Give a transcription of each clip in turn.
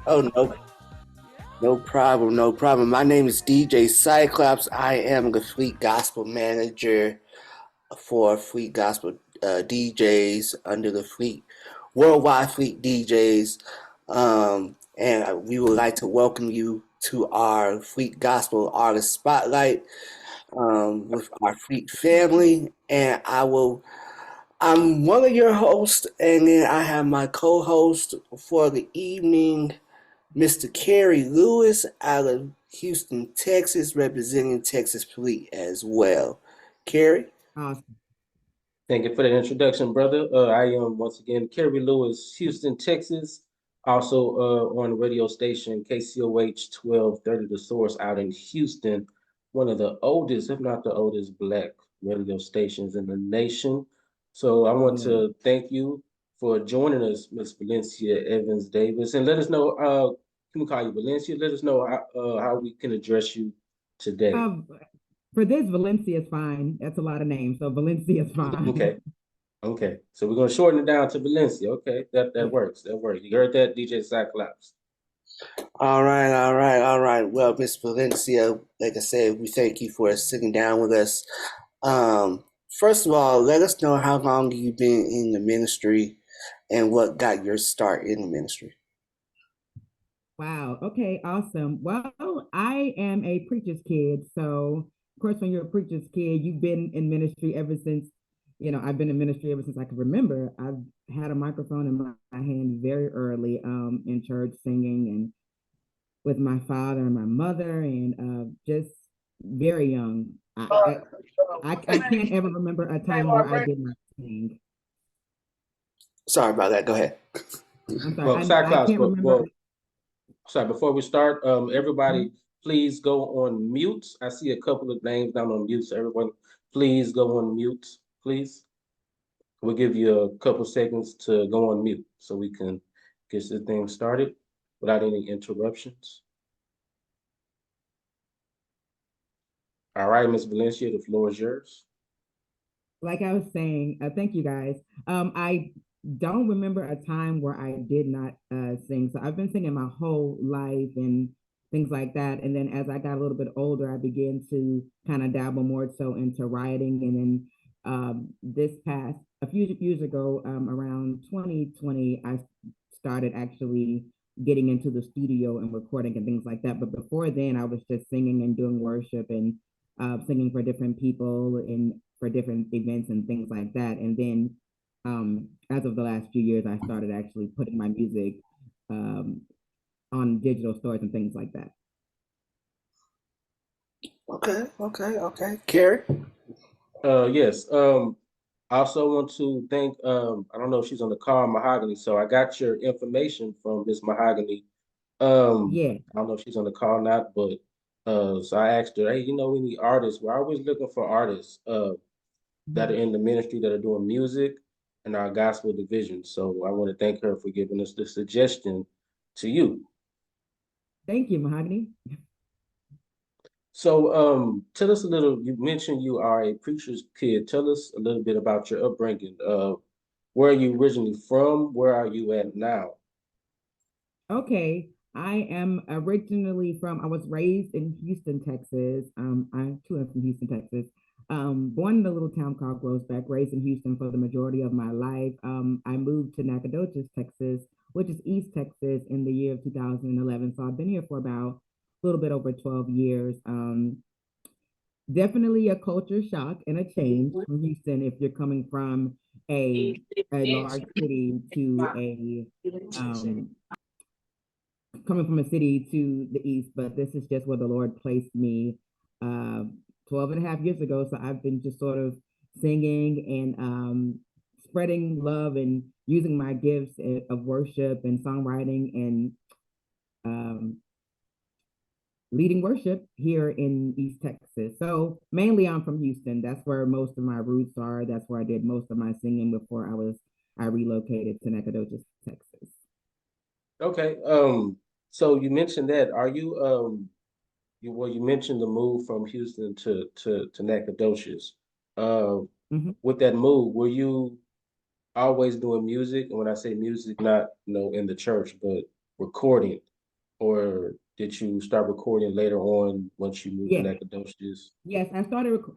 Oh, no, no problem, no problem. My name is DJ Cyclops. I am the Fleet Gospel Manager for Fleet Gospel DJs under the Fleet Worldwide Fleet DJs. And we would like to welcome you to our Fleet Gospel Artist Spotlight with our Fleet family. I'm one of your hosts, and then I have my co-host for the evening, Mr. Kerry Lewis out of Houston, Texas, representing Texas Fleet as well. Kerry? Awesome. Thank you for the introduction, brother. I am once again Kerry Lewis, Houston, Texas. Also on the radio station KCOH 1230 The Source out in Houston, one of the oldest, if not the oldest, Black radio stations in the nation. So I want Mm. to thank you for joining us, Miss Valencia Evans Davis, and let us know. Can we call you Valencia? Let us know how we can address you today. Um, for this, Valencia is fine. That's a lot of names, so Valencia is fine. Okay. Okay, so we're gonna shorten it down to Valencia. Okay, that Yeah. works. That works. You heard that, DJ Cyclops? All right, all right, all right. Well, Miss Valencia, like I said, we thank you for sitting down with us. Um, First of all, let us know how long you've been in the ministry and what got your start in the ministry. Wow. Okay. Awesome. Well, I am a preacher's kid. So, of course, when you're a preacher's kid, you've been in ministry ever since, I've been in ministry ever since I can remember. I've had a microphone in my hand very early in church singing and with my father and my mother and just very young. I can't ever remember a time where I did not sing. Sorry about that. Go ahead. I'm sorry. Well, I Cyclops, can't but remember. well, sorry. Before we start, everybody, please go on mute. I see a couple of names down on mute, so everyone, please go on mute, please. We'll give you a couple seconds to go on mute so we can get this thing started without any interruptions. All right, Miss Valencia, the floor is yours. Like I was saying, thank you guys. I don't remember a time where I did not sing. So I've been singing my whole life and things like that. And then as I got a little bit older, I began to kind of dabble more so into writing. And then this past a few years ago, around 2020, I started actually getting into the studio and recording and things like that. But before then, I was just singing and doing worship and singing for different people and for different events and things like that. And then as of the last few years, I started actually putting my music um, on digital stores and things like that. Okay, okay, okay. Carrie? Yes. I also want to thank I don't know if she's on the call, Mahogany. So I got your information from Miss Mahogany. Yeah. I don't know if she's on the call or not, but so I asked her, hey, you know any artists? We're always looking for artists that are in the ministry that are doing music in our gospel division. So I want to thank her for giving us the suggestion to you. Thank you, Mahogany. So tell us a little, you mentioned you are a preacher's kid. Tell us a little bit about your upbringing. Where are you originally from? Where are you at now? Okay. I am originally I was raised in Houston, Texas. I too am from Houston, Texas. Born in a little town called Groesbeck, raised in Houston for the majority of my life. I moved to Nacogdoches, Texas, which is East Texas, in the year of 2011. So I've been here for about a little bit over 12 years. Definitely a culture shock and a change from Houston if you're coming from a a large city to a um, coming from a city to the east, but this is just where the Lord placed me uh, 12 and a half years ago. So I've been just sort of singing and spreading love and using my gifts of worship and songwriting and um, leading worship here in East Texas. So mainly I'm from Houston. That's where most of my roots are. That's where I did most of my singing before I relocated to Nacogdoches, Texas. Okay. So you mentioned that. Are you you mentioned the move from Houston to Nacogdoches. Uh, Mhm. with that move, were you always doing music? And when I say music, not in the church, but recording. did you start recording later on once you moved to Yeah. Nacogdoches? Yes, I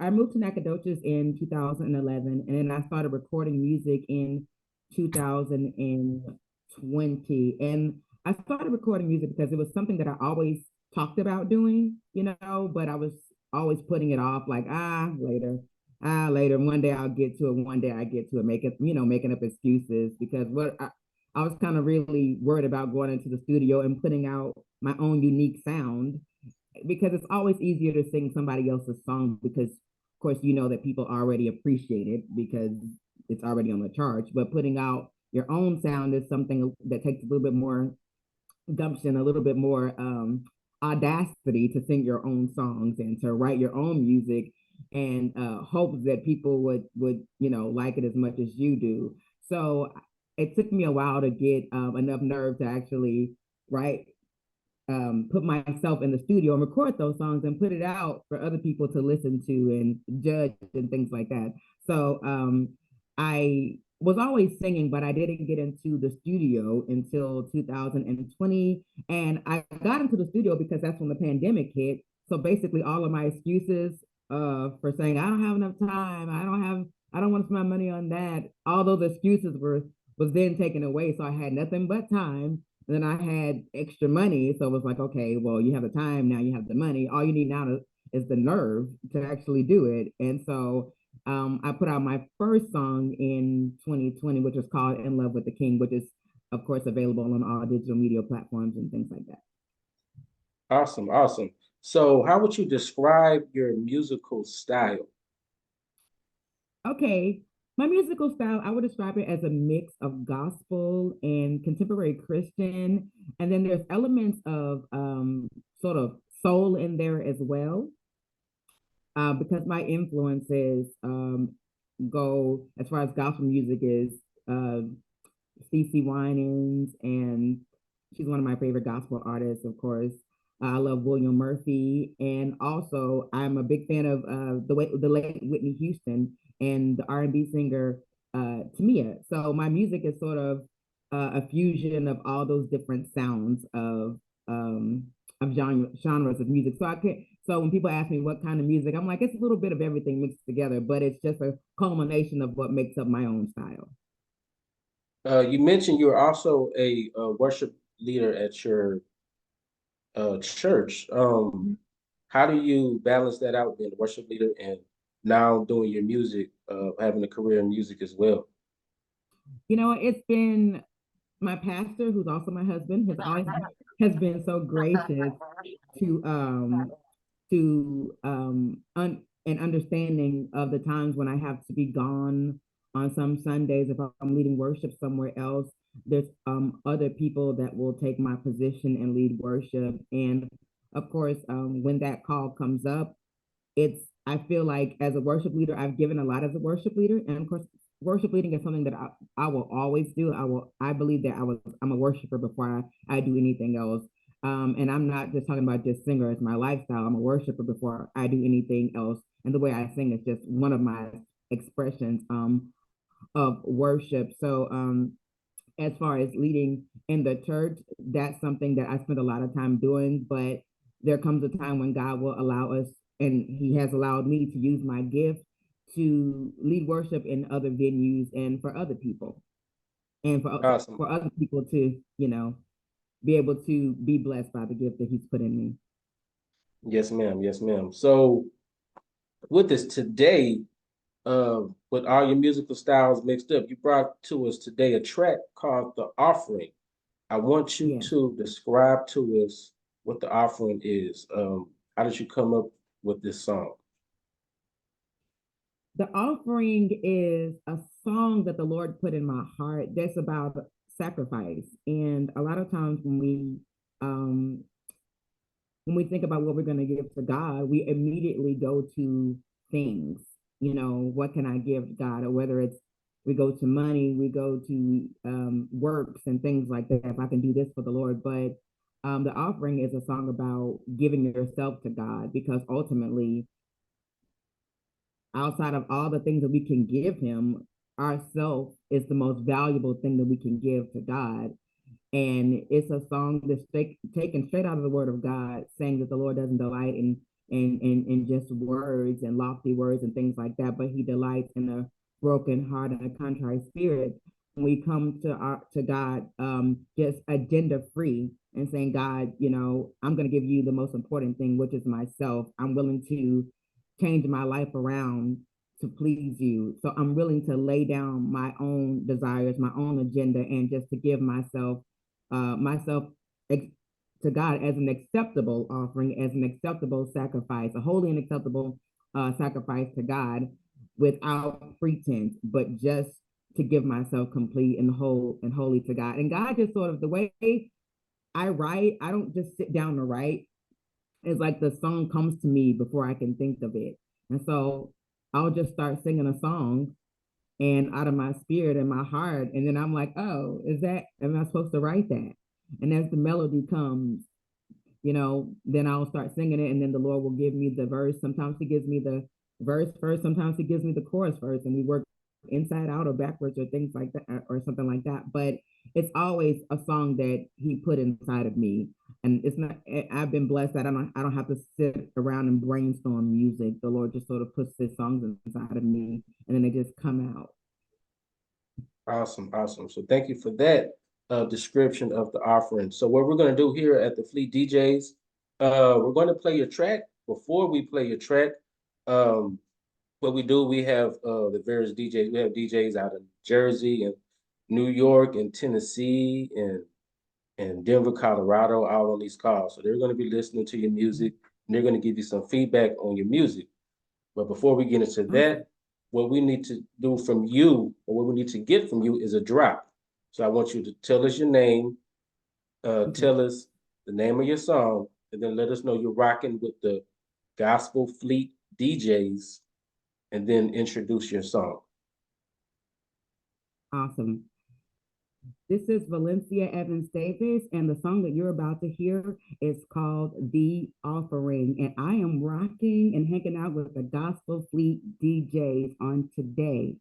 moved to Nacogdoches in 2011, and then I started recording music in 2020. And I started recording music because it was something that I always talked about doing, but I was always putting it off, like, later. One day I'll get to it. One day I get to it, making up excuses because I was kind of really worried about going into the studio and putting out my own unique sound because it's always easier to sing somebody else's song because of course you know that people already appreciate it because it's already on the charts, but putting out your own sound is something that takes a little bit more gumption, a little bit more audacity to sing your own songs and to write your own music and hope that people would like it as much as you do. So it took me a while to get enough nerve to actually write put myself in the studio and record those songs and put it out for other people to listen to and judge and things like that. So I was always singing, but I didn't get into the studio until 2020. And I got into the studio because that's when the pandemic hit. So basically, all of my excuses for saying I don't have enough time, I don't want to spend my money on that. All those excuses was then taken away. So I had nothing but time, and then I had extra money. So it was like, okay, well, you have the time, now you have the money. All you need now is the nerve to actually do it. And so I put out my first song in 2020, which was called In Love with the King, which is, of course, available on all digital media platforms and things like that. Awesome, awesome. So, how would you describe your musical style? Okay, my musical style, I would describe it as a mix of gospel and contemporary Christian. And then there's elements of sort of soul in there as well, because my influences go as far as gospel music is uh, CC Winans, and she's one of my favorite gospel artists, of course. I love William Murphy, and also I'm a big fan of the late Whitney Houston and the R&B singer Tamia. So my music is sort of a fusion of all those different sounds of genres of music. So when people ask me what kind of music, I'm like, it's a little bit of everything mixed together, but it's just a culmination of what makes up my own style. You mentioned you're also a, worship leader at your church. How do you balance that out, being a worship leader and now doing your music, having a career in music as well? It's been my pastor, who's also my husband, has been so gracious to and understanding of the times when I have to be gone on some Sundays. If I'm leading worship somewhere else, there's other people that will take my position and lead worship. And of course, when that call comes up, I feel like as a worship leader, I've given a lot as a worship leader, and of course, worship leading is something that I will always do. I believe that I'm a worshiper before I do anything else. And I'm not just talking about just singer as my lifestyle. I'm a worshiper before I do anything else. And the way I sing is just one of my expressions of worship. So as far as leading in the church, that's something that I spend a lot of time doing. But there comes a time when God will allow us, and He has allowed me to use my gift to lead worship in other venues and for other people, and Awesome. for other people to, be able to be blessed by the gift that He's put in me. Yes, ma'am. Yes, ma'am. So, with this today, with all your musical styles mixed up, you brought to us today a track called The Offering. I want you Yeah. to describe to us what The Offering is. How did you come up with this song? The offering is a song that the Lord put in my heart that's about sacrifice. And a lot of times um, when we think about what we're going to give to God, we immediately go to things. What can I give God? Or whether it's we go to money, we go to works and things like that. If I can do this for the Lord, but the offering is a song about giving yourself to God because ultimately, outside of all the things that we can give Him, ourself is the most valuable thing that we can give to God. And it's a song that's taken straight out of the Word of God, saying that the Lord doesn't delight in just words and lofty words and things like that, but He delights in a broken heart and a contrite spirit. When we come to God, just agenda free and saying, God, I'm going to give you the most important thing, which is myself. I'm willing to change my life around to please you. So I'm willing to lay down my own desires, my own agenda, and just to give myself to God as an acceptable offering, as an acceptable sacrifice, a holy and acceptable sacrifice to God without pretense, but just to give myself complete and whole and holy to God. And God just sort of, the way I write, I don't just sit down to write. It's like the song comes to me before I can think of it. And so I'll just start singing a song and out of my spirit and my heart. And then I'm like, oh, am I supposed to write that? And as the melody comes, then I'll start singing it. And then the Lord will give me the verse. Sometimes He gives me the verse first. Sometimes He gives me the chorus first. And we work inside out or backwards or things like that or something like that. But it's always a song that He put inside of me. And it's not, I've been blessed that I don't have to sit around and brainstorm music. The Lord just sort of puts His songs inside of me and then they just come out. Awesome, awesome. So thank you for that description of the offering. So what we're going to do here at the Fleet DJs, we're going to play your track. Before we play your track, what we do, we have the various DJs. We have DJs out in Jersey and New York and Tennessee and Denver, Colorado, all on these calls. So they're going to be listening to your music and they're going to give you some feedback on your music. But before we get into that, what we need to do from you, or what we need to get from you, is a drop. So I want you to tell us your name, tell us the name of your song, and then let us know you're rocking with the Gospel Fleet DJs, and then introduce your song. Awesome. This is Valencia Evans Davis, and the song that you're about to hear is called The Offering. And I am rocking and hanging out with the Gospel Fleet DJs on today.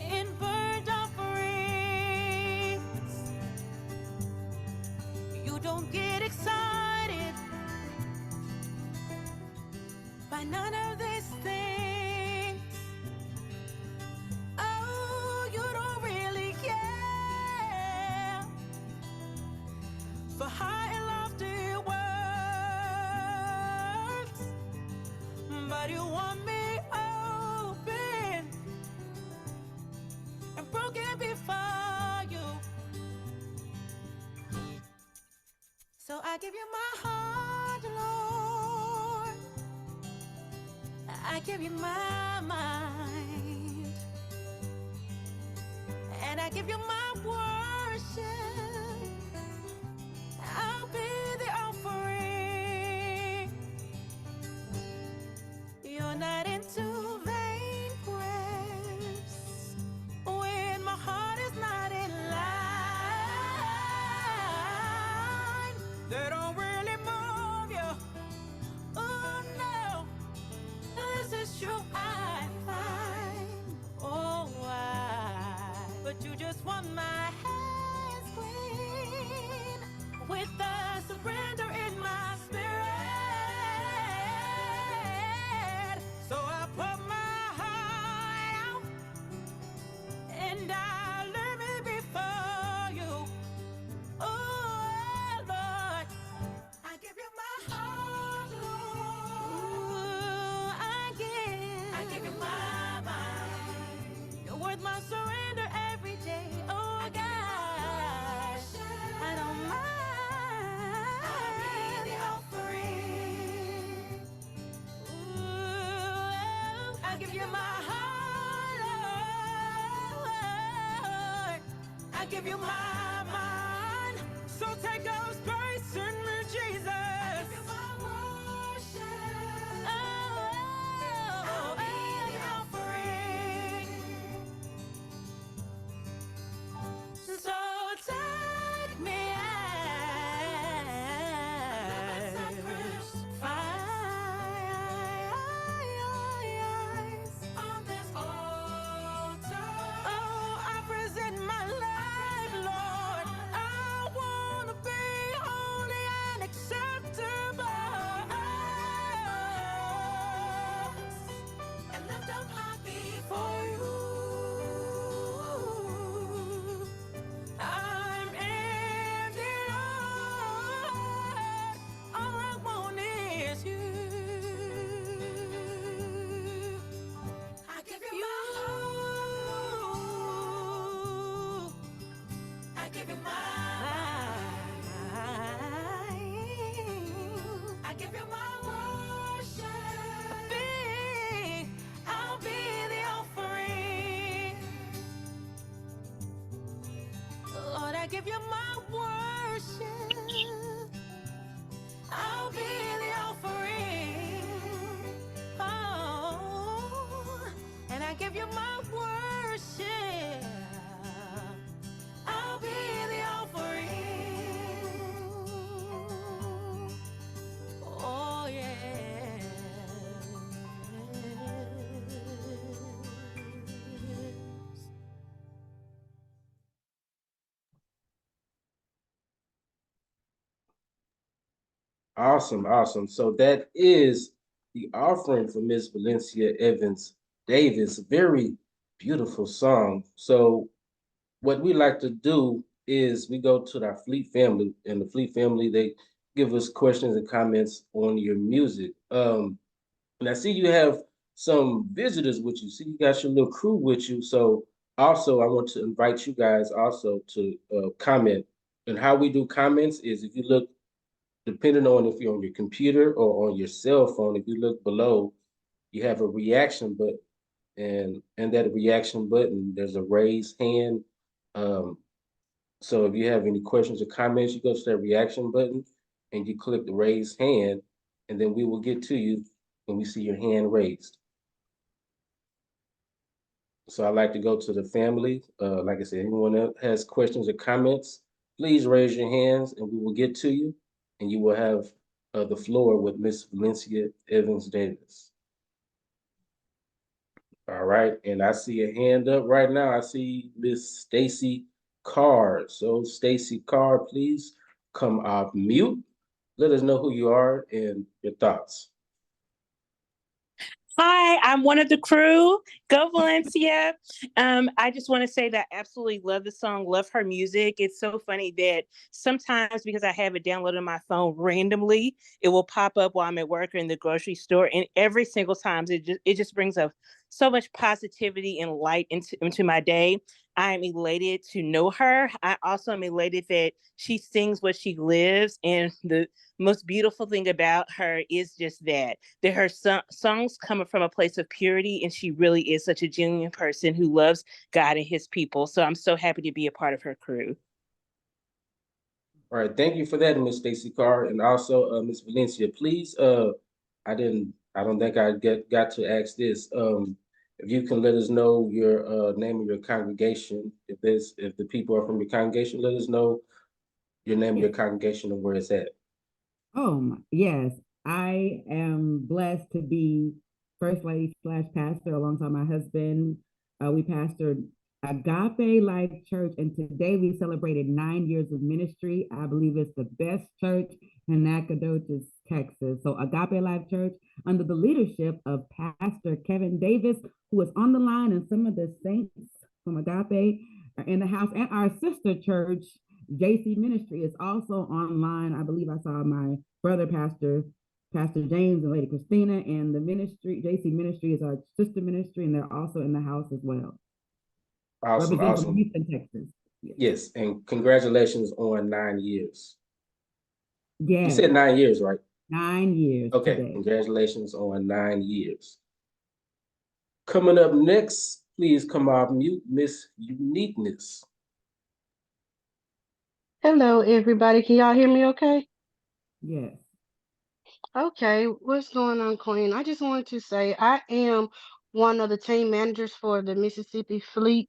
In burnt offerings, you don't get excited by none of these things. Oh, you don't really care for high and lofty words, but you want me open and broken before you. So I give you my heart, Lord. I give you my mind, and I give you my worship. I'll be the offering. You're not into vain prayers when my heart is not in line. They don't really move you. Oh no. This is true, I find. Oh, why? But you just want my hands clean with the surrender in my spirit. So I put my heart out and I leave it before you. Oh, Lord, I give you my heart, Lord. I give you my mind. You're worth my surrender every day. Oh, God, I don't mind. I'll be the offering. Ooh, I give you my heart, Lord. I give you my mind. So take those grace in me, Jesus. I give you my worship. Oh, I'll be the offering. So take me as give you my worship. I'll be the offering. Oh, and I give you my worship. I'll be the offering. Oh, yeah. Awesome, awesome. So that is the offering for Miss Valencia Evans Davis. Very beautiful song. So what we like to do is we go to our Fleet family, and the Fleet family, they give us questions and comments on your music. And I see you have some visitors with you. See, you got your little crew with you. So also, I want to invite you guys also to comment. And how we do comments is if you look, depending on if you're on your computer or on your cell phone, if you look below, you have a reaction button. And that reaction button, there's a raise hand. Um, so if you have any questions or comments, you go to that reaction button and you click the raise hand, and then we will get to you when we see your hand raised. So I'd like to go to the family. Like I said, anyone else has questions or comments, please raise your hands and we will get to you. And you will have the floor with Miss Valencia Evans Davis. All right. And I see a hand up right now. I see Miss Stacy Carr. So Stacy Carr, please come off mute. Let us know who you are and your thoughts. Hi, I'm one of the crew. Go Valencia. I just want to say that I absolutely love the song, love her music. It's so funny that sometimes because I have it downloaded on my phone randomly, it will pop up while I'm at work or in the grocery store. And every single time it just brings up so much positivity and light into my day. I am elated to know her. I also am elated that she sings what she lives. And the most beautiful thing about her is just that her songs come from a place of purity, and she really is such a genuine person who loves God and his people. So I'm so happy to be a part of her crew. All right, thank you for that, Miss Stacy Carr, and also Miss Valencia. Please, I don't think I got to ask this. If you can let us know your name of your congregation, if the people are from your congregation, let us know your name of your congregation and where it's at. Yes. I am blessed to be first lady slash pastor alongside my husband. We pastored Agape Life Church, and today we celebrated 9 years of ministry. I believe it's the best church in Nacogdoches, Texas. So Agape Life Church, under the leadership of Pastor Kevin Davis, who is on the line, and some of the saints from Agape are in the house, and our sister church, JC Ministry, is also online. I believe I saw my brother, Pastor James and Lady Christina, and the ministry, JC Ministry, is our sister ministry, and they're also in the house as well. Awesome, Representing awesome. from Houston, Texas. Yes, and congratulations on 9 years. Yes. You said 9 years, right? 9 years. Okay, today. Congratulations on 9 years. Coming up next, please come off mute, Miss Uniqueness. Hello, everybody. Can y'all hear me okay? Yes. Okay, what's going on, Queen? I just wanted to say I am one of the team managers for the Mississippi Fleet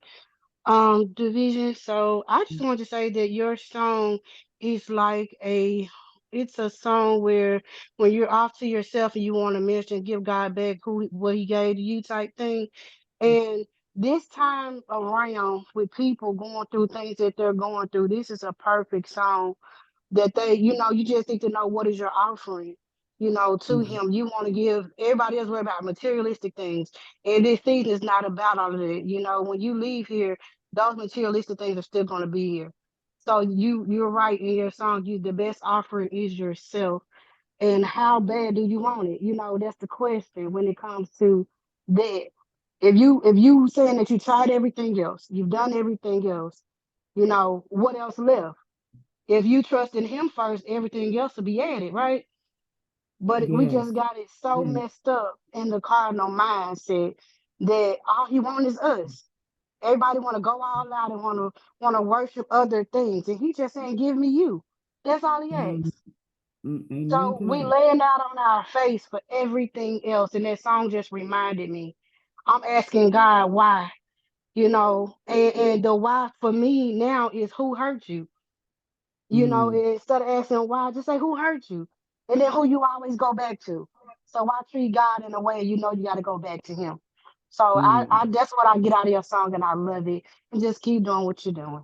division. So I just wanted to say that your song is like it's a song where when you're off to yourself and you want to minister and give God back what he gave to you type thing. And this time around with people going through things that they're going through, this is a perfect song that you just need to know what is your offering, to him. You want to give everybody else worry about materialistic things. And this season is not about all of that. When you leave here, those materialistic things are still going to be here. So you're right in your song. The best offering is yourself. And how bad do you want it? That's the question when it comes to that. If you saying that you tried everything else, you've done everything else, what else left? If you trust in him first, everything else will be added, right? But we Yes. just got it so messed up in the cardinal mindset that all he wants is us. Everybody want to go all out and want to worship other things, and he just saying, "Give me you." That's all he Mm, asks. amen So to we that. laying out on our face for everything else, and that song just reminded me. I'm asking God why, and the why for me now is who hurt you. Mm, Instead of asking why, just say who hurt you, and then who you always go back to. So why treat God in a way you know you got to go back to Him. So I mm. that's what I get out of your song, and I love it. And just keep doing what you're doing.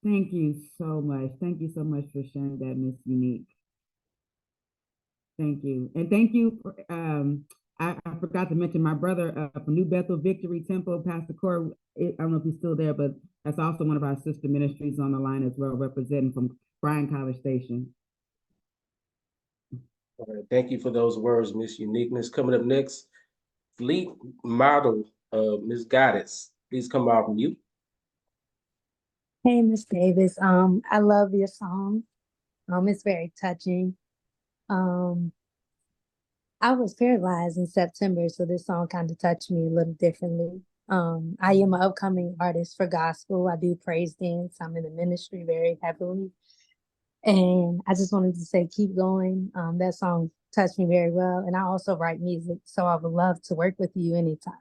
Thank you so much. Thank you so much for sharing that, Miss Unique. Thank you. And thank you for, I forgot to mention my brother from New Bethel Victory Temple, Pastor Core. I don't know if he's still there, but that's also one of our sister ministries on the line as well, representing from Bryan College Station. All right, thank you for those words, Miss Uniqueness. Coming up next, Fleet Model, Miss Goddess. Please come off mute. Hey, Miss Davis. I love your song. It's very touching. Um, I was paralyzed in September, so this song kind of touched me a little differently. I am an upcoming artist for gospel. I do praise dance. I'm in the ministry very heavily. And I just wanted to say, keep going. That song touched me very well. And I also write music, so I would love to work with you anytime.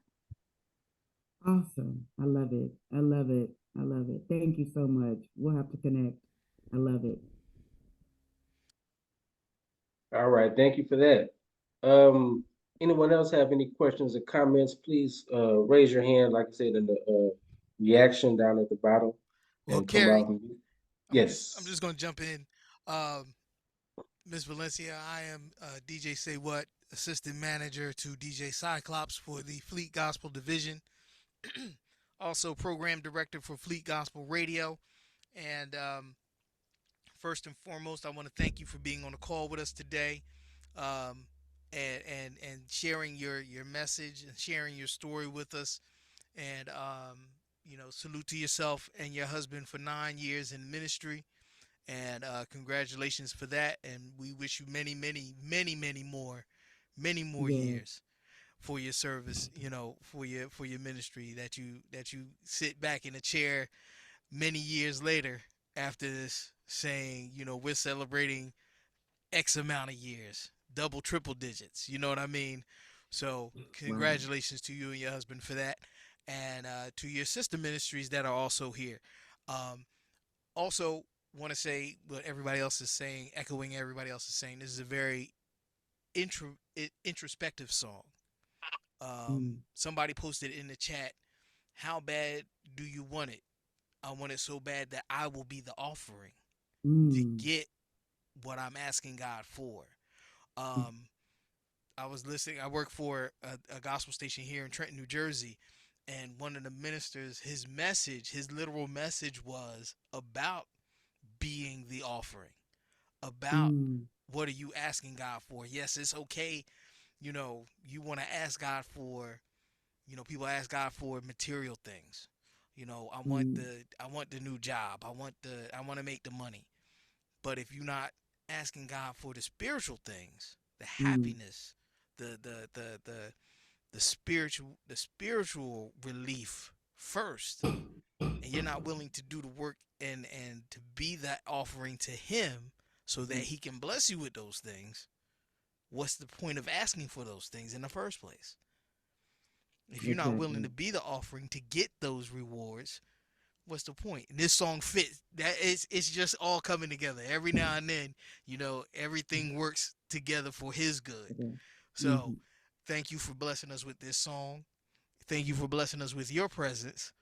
Awesome. I love it. I love it. I love it. Thank you so much. We'll have to connect. I love it. All right, thank you for that. Anyone else have any questions or comments? Please raise your hand, like I said, in the reaction down at the bottom, Well, and come Carrie, off mute. I'm Yes. just gonna jump in. Miss Valencia, I am DJ Say What, assistant manager to DJ Cyclops for the Fleet Gospel Division. Also program director for Fleet Gospel Radio. And first and foremost, I want to thank you for being on the call with us today, um, and sharing your message and sharing your story with us. And salute to yourself and your husband for 9 years in ministry. And congratulations for that. And we wish you many, many, many, many more Yes. years for your service. For your ministry, that you sit back in a chair many years later after this, saying, we're celebrating X amount of years, double, triple digits. You know what I mean? So Wow. congratulations to you and your husband for that, and to your sister ministries that are also here. Um, Also, want to say what everybody else is saying, echoing everybody else is saying. This is a very introspective song. Mm, Somebody posted in the chat, "How bad do you want it? I want it so bad that I will be the offering to mm, get what I'm asking God for." Um, I was listening. I work for a gospel station here in Trenton, New Jersey, and one of the ministers, his literal message was about being the offering, about mm, what are you asking God for. Yes, it's okay. You want to ask God for, people ask God for material things. I want mm, the new job. I want to make the money. But if you're not asking God for the spiritual things, the mm, happiness, the spiritual relief first, and you're not willing to do the work and to be that offering to him so that mm. he can bless you with those things, what's the point of asking for those things in the first place? If you're not willing Exactly. to be the offering to get those rewards, what's the point? And this song fits that. It's just all coming together every now and then. Everything works together for his good. Okay. So Mhm. thank you for blessing us with this song. Thank you for blessing us with your presence.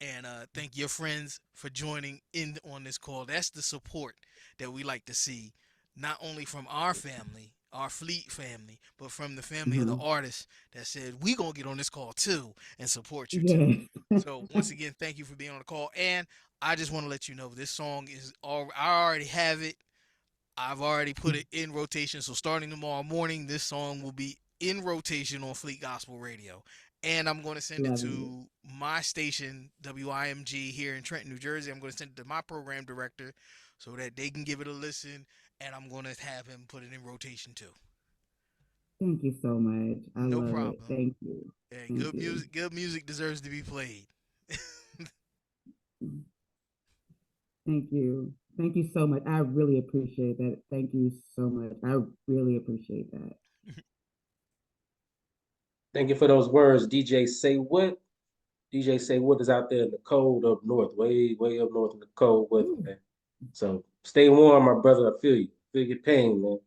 And thank your friends for joining in on this call. That's the support that we like to see, not only from our family, our Fleet family, but from the family of the Mhm. artists that said we gonna get on this call too and support you too. Yes. So once again, thank you for being on the call. And I just want to let you know this song is all. I already have it. I've already put it in rotation. So starting tomorrow morning, this song will be in rotation on Fleet Gospel Radio. And I'm going to send it Loving it. to my station, WIMG, here in Trenton, New Jersey. I'm going to send it to my program director so that they can give it a listen. And I'm going to have him put it in rotation too. Thank you so much. I No love it. problem. Thank you. Hey, Thank good you. music. Good music deserves to be played. Thank you. Thank you so much. I really appreciate that. Thank you so much. I really appreciate that. Thank you for those words, DJ Say What. DJ Say What is out there in the cold up north, way, way up north in the cold weather, Ooh. man. So stay warm, my brother. I feel you. Feel your pain, man.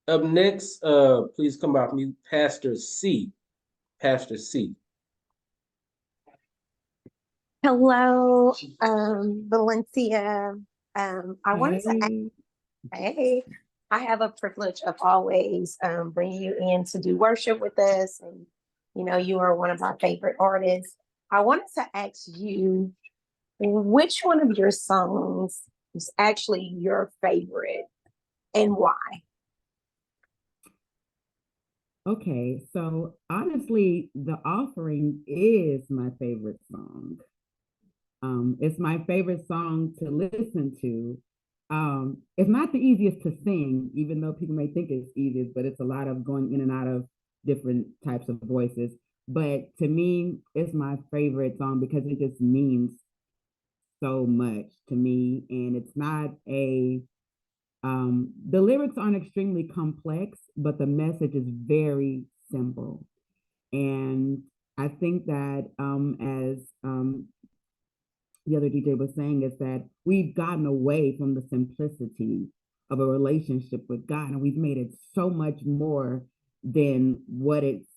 Up next, please come off mute, Pastor C. Pastor C. Hello, Valencia. I wanted to ask, Hey. hey, I have a privilege of always bringing you in to do worship with us, and you are one of my favorite artists. I wanted to ask you, which one of your songs is actually your favorite, and why? Okay, so honestly, The Offering is my favorite song. It's my favorite song to listen to. It's not the easiest to sing, even though people may think it's easiest, but it's a lot of going in and out of different types of voices. But to me, it's my favorite song because it just means so much to me. And it's not the lyrics aren't extremely complex, but the message is very simple. And I think that as the other DJ was saying, is that we've gotten away from the simplicity of a relationship with God, and we've made it so much more than what it's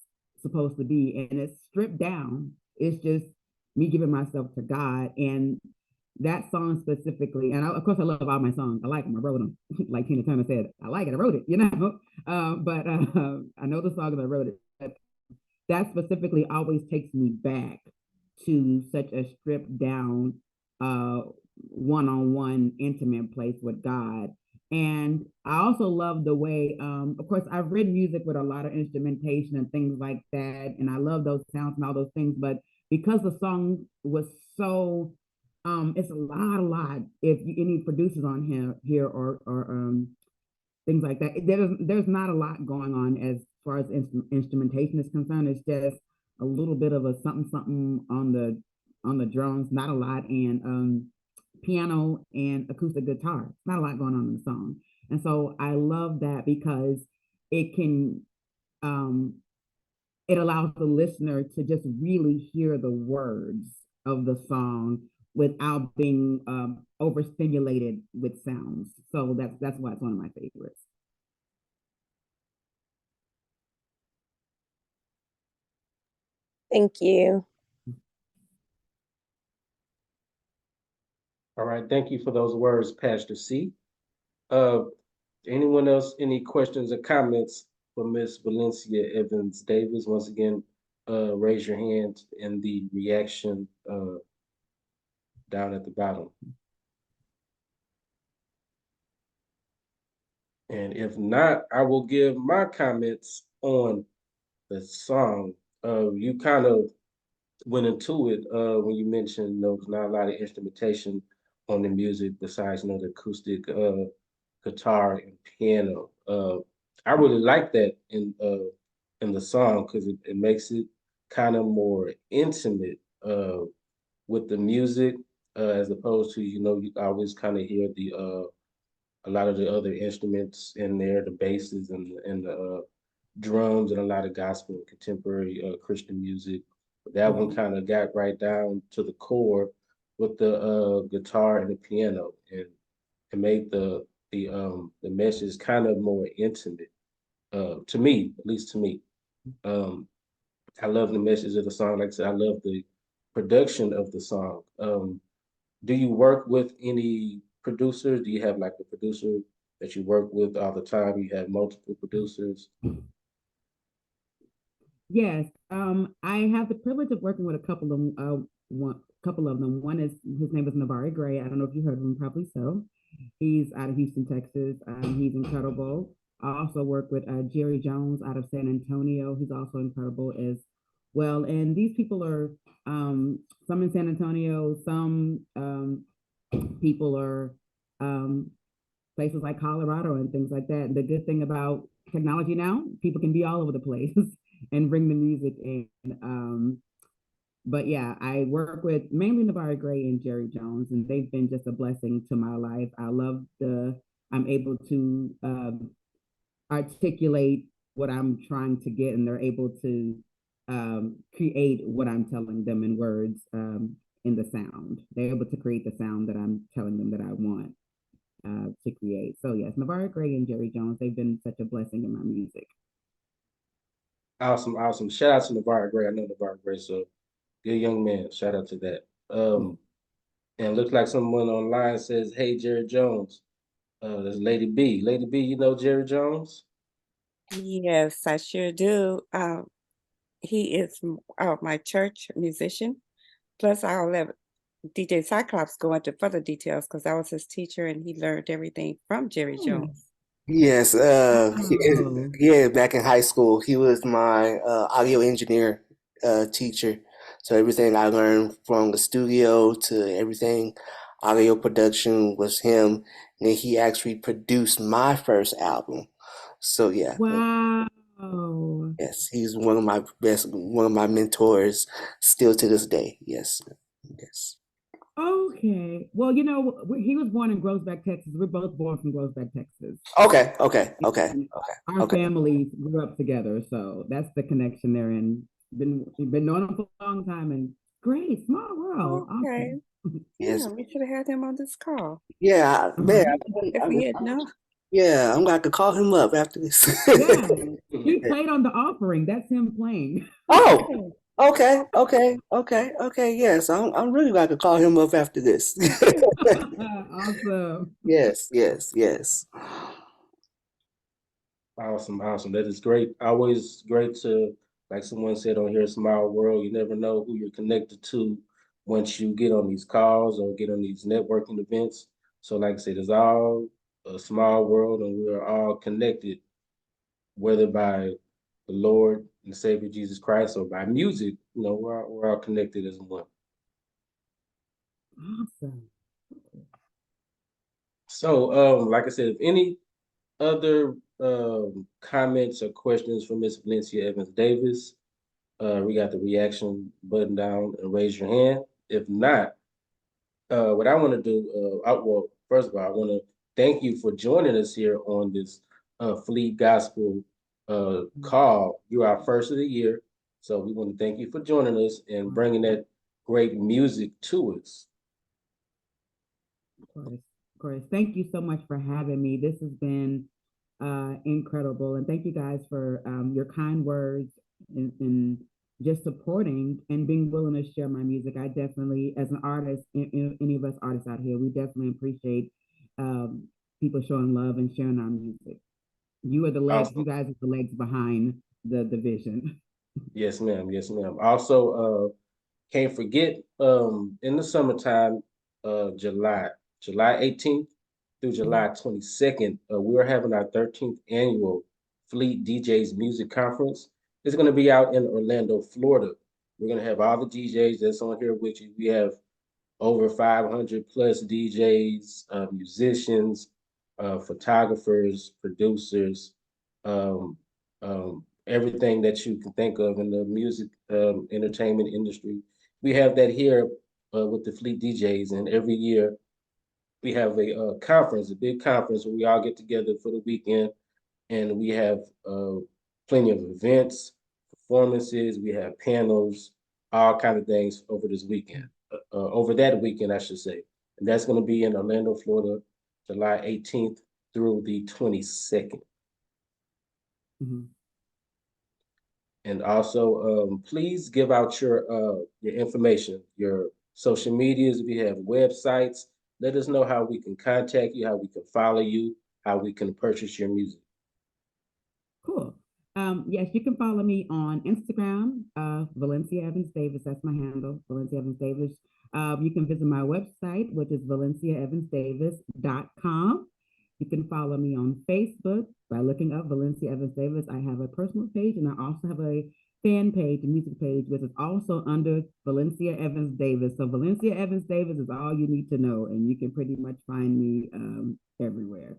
supposed to be. And it's stripped down. It's just me giving myself to God. And that song specifically, and of course, I love all my songs. I like them. I wrote them. Like Tina Turner said, I like it. I wrote it, but I know the song and I wrote it. But that specifically always takes me back to such a stripped down uh one-on-one intimate place with God. And I also love the way, of course, I've written music with a lot of instrumentation and things like that, and I love those sounds and all those things. But because the song was so, it's a lot. If you, any producers on here or things like that. There's not a lot going on as far as instrumentation is concerned. It's just a little bit of a something on the drums, not a lot, and piano and acoustic guitar. Not a lot going on in the song, and so I love that because it can um, it allows the listener to just really hear the words of the song without being overstimulated with sounds. So that's why it's one of my favorites. Thank you. All right, thank you for those words, Pastor C. Uh, anyone else, any questions or comments for Miss Valencia Evans Davis? Once again, raise your hand in the reaction down at the bottom. And if not, I will give my comments on the song. You kind of went into it when you mentioned there's not a lot of instrumentation on the music besides the acoustic guitar and piano. I really like that in the song because it makes it kind of more intimate with the music as opposed to you always kind of hear the a lot of the other instruments in there, the basses and the drums and a lot of gospel and contemporary Christian music. But that one kind of got right down to the core with the guitar and the piano, and it made the message kind of more intimate to me, at least to me. I love the message of the song. Like I said, I love the production of the song. Do you work with any producers? Do you have like a producer that you work with all the time? You have multiple producers? Yes, I have the privilege of working with a couple of couple of them. One is his name is Navari Gray. I don't know if you heard of him, probably so. He's out of Houston, Texas. He's incredible. I also work with Jerry Jones out of San Antonio. He's also incredible as well. And these people are some in San Antonio, some people are um, places like Colorado and things like that. The good thing about technology now, people can be all over the place and bring the music in. But yeah, I work with mainly Navarre Gray and Jerry Jones, and they've been just a blessing to my life. I'm able to articulate what I'm trying to get, and they're able to create what I'm telling them in words in the sound. They're able to create the sound that I'm telling them that I want to create. So yes, Navarre Gray and Jerry Jones, they've been such a blessing in my music. Awesome, awesome. Shout out to Navarre Gray. I know Navarre Gray, so good young man. Shout out to that. And looks like someone online says, "Hey, Jerry Jones." There's Lady B. Lady B, you know Jerry Jones? Yes, I sure do. He is my church musician. Plus, I'll let DJ Cyclops go into further details because I was his teacher and he learned everything from Jerry Oh, Jones. Yes, wow. yeah, back in high school, he was my audio engineer teacher. So everything I learned from the studio to everything audio production was him. And then he actually produced my first album. So yeah, Wow. yes, he's one of my best, one of my mentors still to this day. Yes, yes. Okay. Well, he was born in Groesbeck, Texas. We're both born from Groesbeck, Texas. Okay, okay, okay, And okay, our okay. families grew up together, so that's the connection there. And been knowing him for a long time. And great, small world, Okay. awesome. Yes, Yeah, we should have had him on this call yeah, man. Right? if we had known. Yeah, I'm gonna have to call him up after this. Yeah, he played on the offering. That's him playing. Oh, Okay. okay, okay, okay, okay. Yes, I'm really going to call him up after this. Awesome. Yes, yes, yes. Awesome, awesome. That is great. Always great to, like someone said on here, small world. You never know who you're connected to once you get on these calls or get on these networking events. So, like I said, it's all a small world, and we are all connected, whether by the Lord and Savior Jesus Christ or by music. We're all connected as one. Awesome. So, like I said, if any other comments or questions for Miss Valencia Evans Davis, we got the reaction button down and raise your hand. If not, what I want to do, well, first of all, I want to thank you for joining us here on this Fleet Gospel call. You're our first of the year, so we want to thank you for joining us and bringing that great music to us. Of course, of course. Thank you so much for having me. This has been incredible, and thank you guys for your kind words and just supporting and being willing to share my music. I definitely, as an artist, any of us artists out here, we definitely appreciate people showing love and sharing our music. You are the legs. Awesome. You guys are the legs behind the vision. Yes, ma'am. Yes, ma'am. Also, can't forget in the summertime, July 18th through July 22nd, we are having our 13th annual Fleet DJs Music Conference. It's going to be out in Orlando, Florida. We're going to have all the DJs that's on here with you. We have over 500 plus DJs, musicians, photographers, producers, um, everything that you can think of in the music entertainment industry. We have that here with the Fleet DJs, and every year we have a conference, a big conference where we all get together for the weekend, and we have plenty of events, performances, we have panels, all kind of things over this weekend, over that weekend, I should say. And that's going to be in Orlando, Florida, July 18th through the 22nd. Mhm. And also, please give out your information, your social medias. If you have websites, let us know how we can contact you, how we can follow you, how we can purchase your music. Cool. Yes, you can follow me on Instagram, Valencia Evans Davis. That's my handle, Valencia Evans Davis. You can visit my website, which is valenciaevansdavis.com. You can follow me on Facebook by looking up Valencia Evans Davis. I have a personal page and I also have a fan page, a music page, which is also under Valencia Evans Davis. So Valencia Evans Davis is all you need to know, and you can pretty much find me everywhere.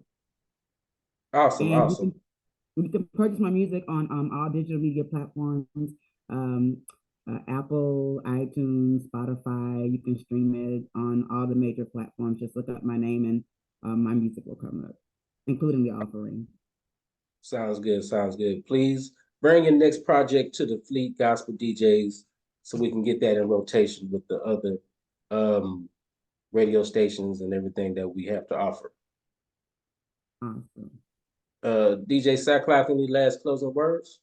Awesome, And awesome. you can purchase my music on all digital media platforms. Um, Apple, iTunes, Spotify. You can stream it on all the major platforms. Just look up my name and my music will come up, including the offering. Sounds good. Sounds good. Please bring your next project to the Fleet Gospel DJs so we can get that in rotation with the other radio stations and everything that we have to offer. Awesome. DJ Cyclops, any last closing words?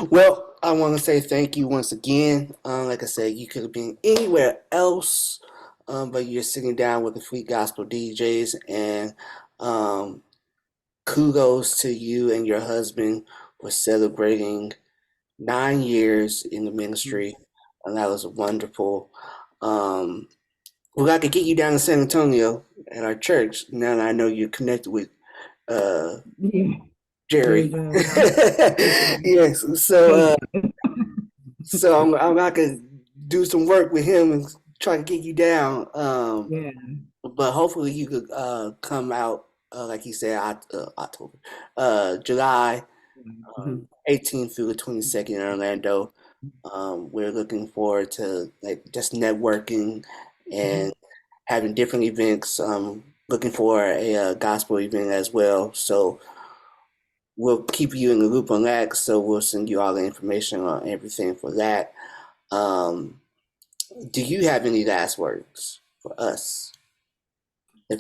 Well, I want to say thank you once again. Like I said, you could have been anywhere else, but you're sitting down with the Fleet Gospel DJs, and kudos to you and your husband for celebrating 9 years in the ministry, and that was wonderful. Well, I could get you down to San Antonio at our church. Now that I know you're connected with Yeah. Jerry. There's Yes. So I'm not gonna do some work with him and try to get you down. yeah. But hopefully you could come out like he said, October, July Mhm. 18th through the 22nd in Orlando. We're looking forward to like just networking and having different events. Looking for a gospel event as well. So we'll keep you in the loop on that. So we'll send you all the information on everything for that. Um, do you have any last words for us?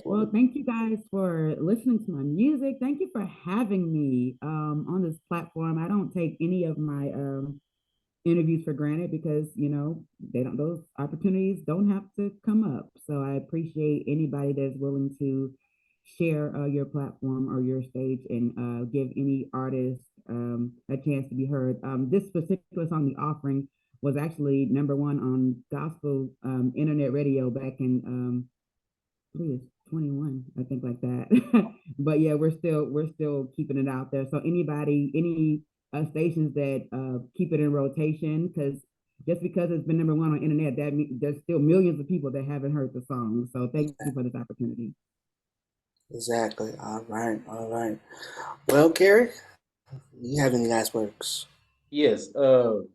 Well, thank you guys for listening to my music. Thank you for having me on this platform. I don't take any of my interviews for granted because they don't those opportunities don't have to come up. So I appreciate anybody that's willing to share your platform or your stage and give any artist a chance to be heard. This particular song, "The Offering," was actually #1 on gospel internet radio back in I believe it's 21, I think, like that. But yeah, we're still keeping it out there. So any stations that keep it in rotation, because just because it's been #1 on internet, that means there's still millions of people that haven't heard the song. So thank you for this opportunity. Exactly. All right. All right. Well, Carrie, you have any last words? Yes. Want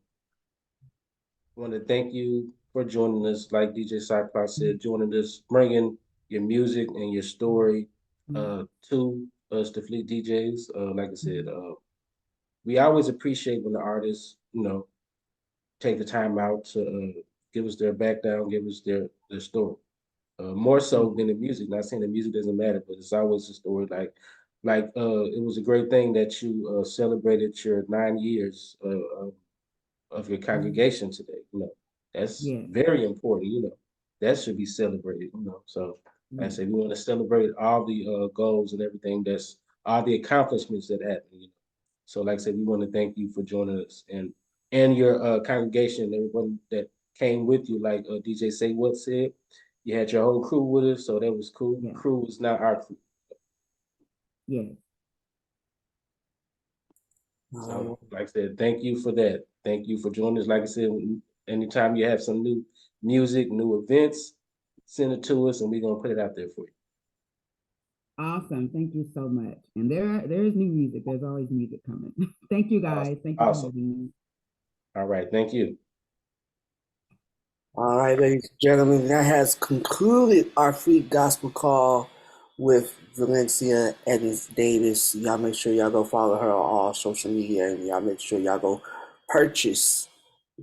to thank you for joining us. Like DJ Cyclops said, joining us, bringing your music and your story to us, the Fleet DJs. Like I said, we always appreciate when the artists, take the time out to give us their background, give us their story. More so than the music. Not saying the music doesn't matter, but it's always a story. It was a great thing that you celebrated your 9 years of your congregation today. That's Yeah. very important. That should be celebrated. So like I say, we want to celebrate all the goals and everything that's all the accomplishments that happen. So like I said, we want to thank you for joining us and your congregation, everyone that came with you. Like DJ Say What said, you had your whole crew with us, so that was cool. Yeah. Crew is now our crew. Yeah. So, like I said, thank you for that. Thank you for joining us. Like I said, anytime you have some new music, new events, send it to us and we're gonna put it out there for you. Awesome. Thank you so much. And there is new music. There's always music coming. Thank you guys. Thank you for having me. All right, thank you. All right, ladies and gentlemen, that has concluded our Free Gospel Call with Valencia Evans Davis. Y'all make sure y'all go follow her on all social media, and y'all make sure y'all go purchase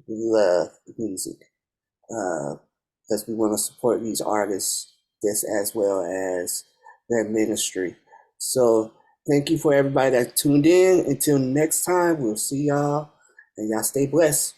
the music because we want to support these artists just as well as their ministry. So thank you for everybody that tuned in. Until next time, we'll see y'all, and y'all stay blessed.